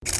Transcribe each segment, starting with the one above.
Hey,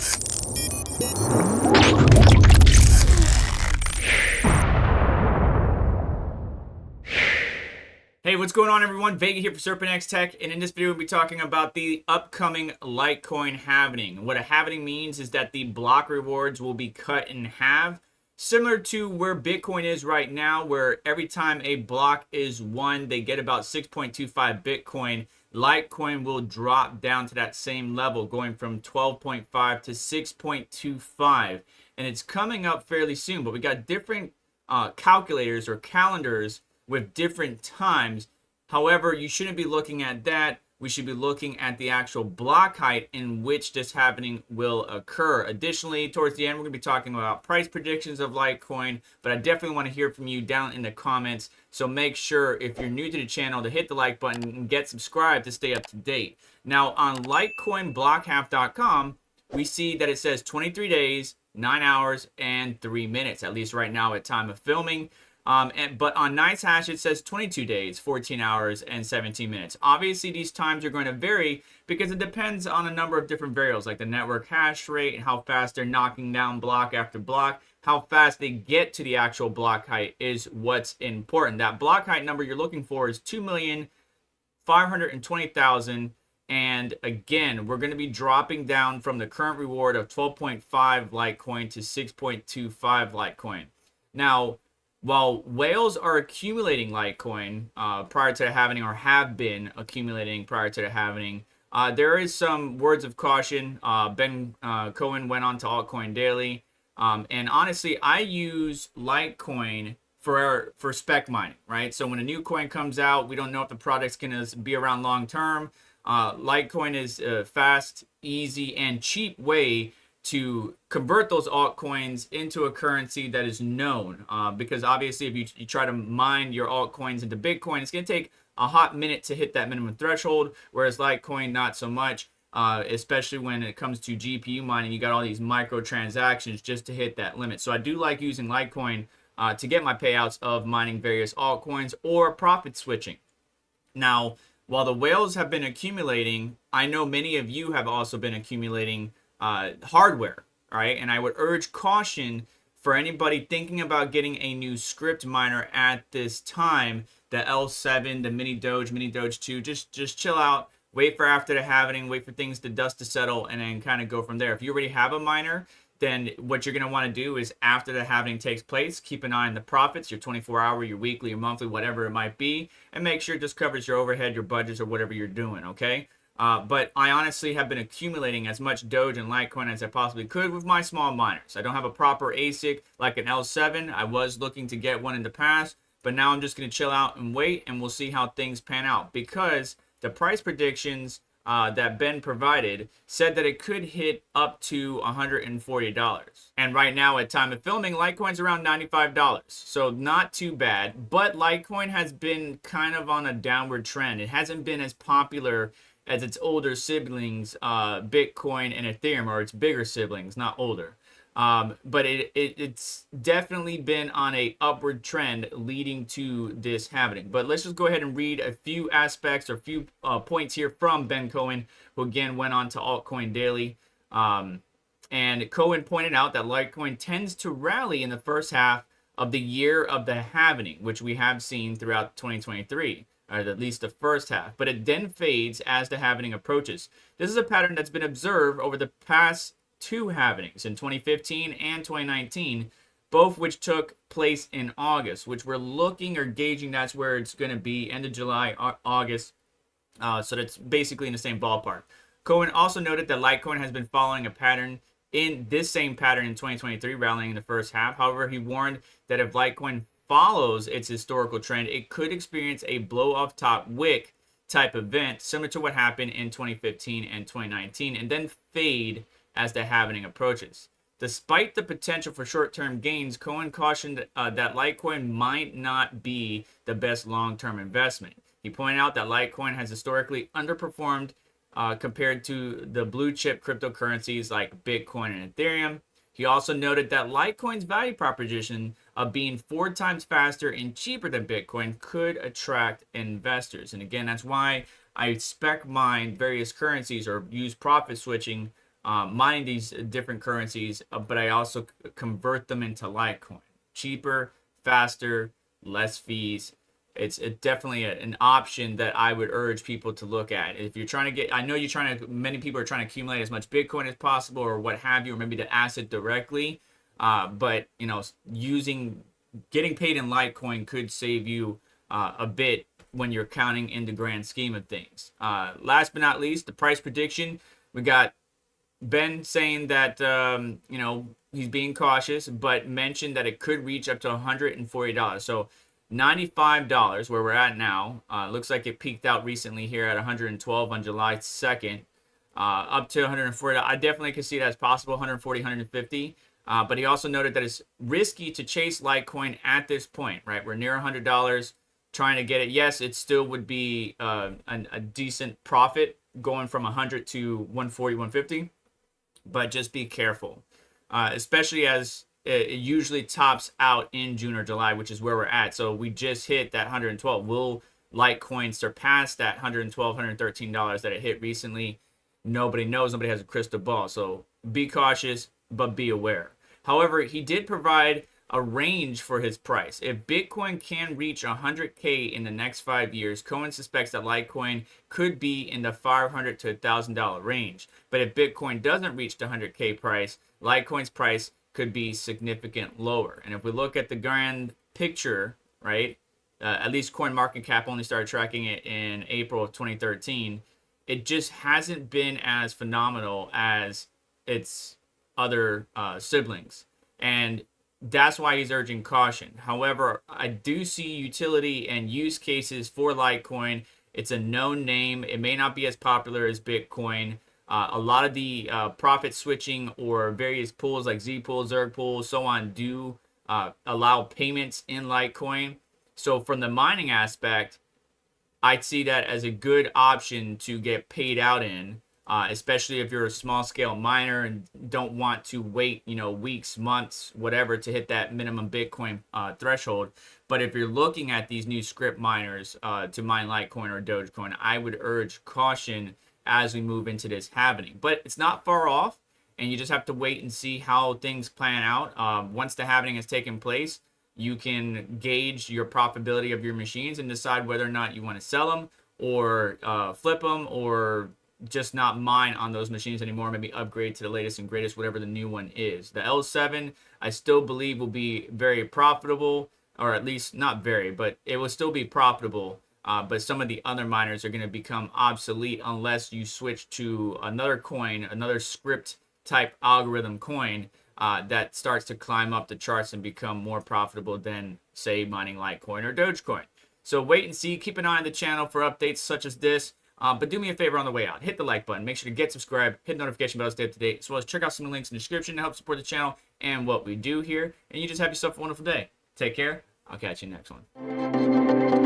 what's going on, everyone? Vega here for SerpentX Tech, and in this video we'll be talking about the upcoming Litecoin halving. What a halving means is that the block rewards will be cut in half, similar to where Bitcoin is right now, where every time a block is won, they get about 6.25 Bitcoin. Litecoin will drop down to that same level, going from 12.5 to 6.25, and it's coming up fairly soon. But we got different calculators or calendars with different times. However, you shouldn't be looking at that. We should be looking at the actual block height in which this happening will occur. Additionally, towards the end, we're going to be talking about price predictions of Litecoin, but I definitely want to hear from you down in the comments. So make sure, if you're new to the channel, to hit the like button and get subscribed to stay up to date. Now, on LitecoinBlockHalf.com, we see that it says 23 days, 9 hours, and 3 minutes, at least right now at time of filming. But on NiceHash, it says 22 days, 14 hours, and 17 minutes. Obviously, these times are going to vary because it depends on a number of different variables, like the network hash rate and how fast they're knocking down block after block. How fast they get to the actual block height is what's important. That block height number you're looking for is 2,520,000. And again, we're going to be dropping down from the current reward of 12.5 Litecoin to 6.25 Litecoin. Now, while whales are accumulating Litecoin prior to the halving, or have been accumulating prior to the halving, there is some words of caution. Ben Cowen went on to Altcoin Daily, and honestly, I use Litecoin for spec mining, right? So when a new coin comes out, we don't know if the product's going to be around long term. Litecoin is a fast, easy, and cheap way to convert those altcoins into a currency that is known, because obviously if you try to mine your altcoins into Bitcoin, it's going to take a hot minute to hit that minimum threshold, whereas Litecoin not so much, especially when it comes to GPU mining. You got all these microtransactions just to hit that limit. So I do like using Litecoin to get my payouts of mining various altcoins or profit switching. Now, while the whales have been accumulating, I know many of you have also been accumulating hardware, right? And I would urge caution for anybody thinking about getting a new script miner at this time. The L7, the mini Doge 2, just chill out, wait for after the halving, wait for things to dust to settle, and then kind of go from there. If you already have a miner, then what you're going to want to do is, after the halving takes place, keep an eye on the profits, your 24-hour, your weekly, your monthly, whatever it might be, and make sure it just covers your overhead, your budgets, or whatever you're doing, okay? But I honestly have been accumulating as much Doge and Litecoin as I possibly could with my small miners. I don't have a proper ASIC like an L7. I was looking to get one in the past, but now I'm just going to chill out and wait, and we'll see how things pan out, because the price predictions that Ben provided said that it could hit up to $140. And right now, at time of filming, Litecoin's around $95. So not too bad, but Litecoin has been kind of on a downward trend. It hasn't been as popular as its older siblings, Bitcoin and Ethereum, or its bigger siblings, not older. But it's definitely been on a upward trend leading to this happening. But let's just go ahead and read a few aspects or few points here from Ben Cowen, who again went on to Altcoin Daily. And Cowen pointed out that Litecoin tends to rally in the first half of the year of the halving, which we have seen throughout 2023. Or at least the first half, but it then fades as the halving approaches. This is a pattern that's been observed over the past two halvings, in 2015 and 2019, both which took place in August, which we're looking or gauging that's where it's going to be, end of July, August. So that's basically in the same ballpark. Cowen also noted that Litecoin has been following a pattern in this same pattern in 2023, rallying in the first half. However, he warned that if Litecoin follows its historical trend, it could experience a blow off top wick type event, similar to what happened in 2015 and 2019, and then fade as the halving approaches. Despite the potential for short-term gains, Cowen cautioned that Litecoin might not be the best long-term investment. He pointed out that Litecoin has historically underperformed compared to the blue chip cryptocurrencies like Bitcoin and Ethereum. He also noted that Litecoin's value proposition of being 4 times faster and cheaper than Bitcoin could attract investors. And again, that's why I spec mine various currencies or use profit switching mining these different currencies, but I also convert them into Litecoin. Cheaper, faster, less fees. It's definitely an option that I would urge people to look at. If you're trying to get, I know many people are trying to accumulate as much Bitcoin as possible or what have you, or maybe the asset directly. But, you know, getting paid in Litecoin could save you a bit when you're counting in the grand scheme of things. Last but not least, the price prediction. We got Ben saying that, you know, he's being cautious, but mentioned that it could reach up to $140. So $95, where we're at now, looks like it peaked out recently here at 112 on July 2nd, up to 140. I definitely could see that as possible, 140, 150. But he also noted that it's risky to chase Litecoin at this point, right? We're near $100, trying to get it. Yes, it still would be a decent profit going from 100 to 140, 150, but just be careful, especially as it usually tops out in June or July, which is where we're at. So we just hit that 112. Will Litecoin surpass that $112, $113 that it hit recently? Nobody knows. Nobody has a crystal ball. So be cautious, but be aware. However, he did provide a range for his price. If Bitcoin can reach 100K in the next 5 years, Cowen suspects that Litecoin could be in the $500 to $1,000 range. But if Bitcoin doesn't reach the 100K price, Litecoin's price could be significant lower. And if we look at the grand picture, right, at least CoinMarketCap only started tracking it in April of 2013, it just hasn't been as phenomenal as its other siblings. And that's why he's urging caution. However, I do see utility and use cases for Litecoin. It's a known name. It may not be as popular as Bitcoin. A lot of the profit switching or various pools like Z pool, Zerg pool, so on do allow payments in Litecoin. So from the mining aspect, I'd see that as a good option to get paid out in, especially if you're a small scale miner and don't want to wait, you know, weeks, months, whatever to hit that minimum Bitcoin threshold. But if you're looking at these new script miners to mine Litecoin or Dogecoin, I would urge caution as we move into this halving. But it's not far off, and you just have to wait and see how things plan out. Once the halving has taken place, you can gauge your profitability of your machines and decide whether or not you want to sell them or flip them or just not mine on those machines anymore, maybe upgrade to the latest and greatest, whatever the new one is. The L7, I still believe will be very profitable, or at least not very, but it will still be profitable. But some of the other miners are going to become obsolete unless you switch to another coin, another script type algorithm coin that starts to climb up the charts and become more profitable than, say, mining Litecoin or Dogecoin. So wait and see. Keep an eye on the channel for updates such as this. But do me a favor on the way out. Hit the like button. Make sure to get subscribed. Hit the notification bell to stay up to date. As well as check out some of the links in the description to help support the channel and what we do here. And you just have yourself a wonderful day. Take care. I'll catch you next one.